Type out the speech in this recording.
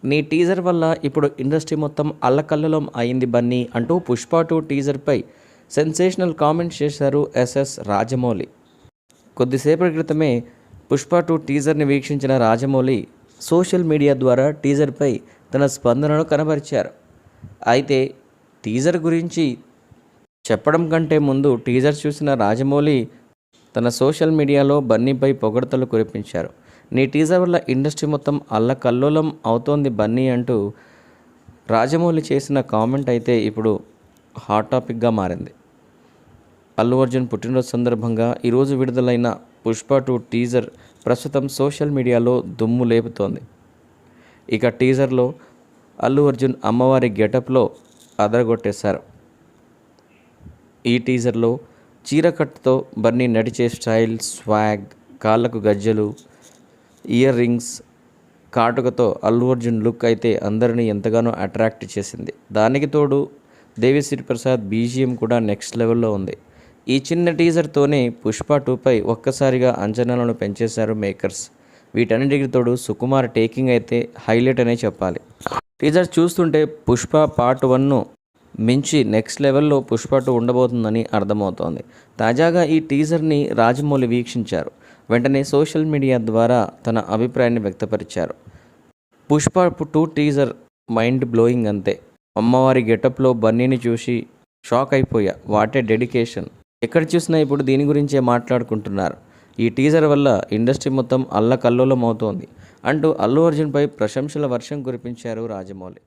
నీ టీజర్ వల్ల ఇప్పుడు ఇండస్ట్రీ మొత్తం అల్లకల్లోలం అయింది బన్నీ అంటూ పుష్ప 2 టీజర్పై సెన్సేషనల్ కామెంట్స్ చేశారు ఎస్ఎస్ రాజమౌళి. కొద్దిసేపటి క్రితమే పుష్ప 2 టీజర్ని వీక్షించిన రాజమౌళి సోషల్ మీడియా ద్వారా టీజర్పై తన స్పందనను కనబరిచారు. అయితే టీజర్ గురించి చెప్పడం కంటే ముందు టీజర్ చూసిన రాజమౌళి తన సోషల్ మీడియాలో బన్నీపై పొగడ్తలు కురిపించారు. నీ టీజర్ వల్ల ఇండస్ట్రీ మొత్తం అల్లకల్లోలం అవుతోంది బన్నీ అంటూ రాజమౌళి చేసిన కామెంట్ అయితే ఇప్పుడు హాట్ టాపిక్గా మారింది. అల్లు అర్జున్ పుట్టినరోజు సందర్భంగా ఈరోజు విడుదలైన పుష్ప 2 టీజర్ ప్రస్తుతం సోషల్ మీడియాలో దుమ్ము లేపుతోంది. ఇక టీజర్లో అల్లు అర్జున్ అమ్మవారి గెటప్లో అదరగొట్టేశారు. ఈ టీజర్లో చీరకట్టుతో బన్నీ నడిచే స్టైల్, స్వాగ్, కాళ్ళకు గజ్జెలు, ఇయర్ రింగ్స్, కాటుకతో అల్లు అర్జున్ లుక్ అయితే అందరినీ ఎంతగానో అట్రాక్ట్ చేసింది. దానికి తోడు దేవిశ్రీ ప్రసాద్ బీజిఎం కూడా నెక్స్ట్ లెవెల్లో ఉంది. ఈ చిన్న టీజర్తోనే పుష్ప 2పై ఒక్కసారిగా అంచనాలను పెంచేశారు మేకర్స్. వీటన్నిటికి తోడు సుకుమార్ టేకింగ్ అయితే హైలైట్ అనే చెప్పాలి. టీజర్ చూస్తుంటే పుష్ప పార్ట్ 1ను మించి నెక్స్ట్ లెవెల్లో పుష్ప 2 ఉండబోతుందని అర్థమవుతోంది. తాజాగా ఈ టీజర్ని రాజమౌళి వీక్షించారు. వెంటనే సోషల్ మీడియా ద్వారా తన అభిప్రాయాన్ని వ్యక్తపరిచారు. పుష్ప 2 టీజర్ మైండ్ బ్లోయింగ్ అంతే. అమ్మవారి గెటప్లో బన్నీని చూసి షాక్ అయిపోయా. What a dedication. ఎక్కడ చూసినా ఇప్పుడు దీని గురించే మాట్లాడుకుంటున్నారు. ఈ టీజర్ వల్ల ఇండస్ట్రీ మొత్తం అల్లకల్లోలం అవుతోంది అంటూ అల్లు అర్జున్పై ప్రశంసల వర్షం కురిపించారు రాజమౌళి.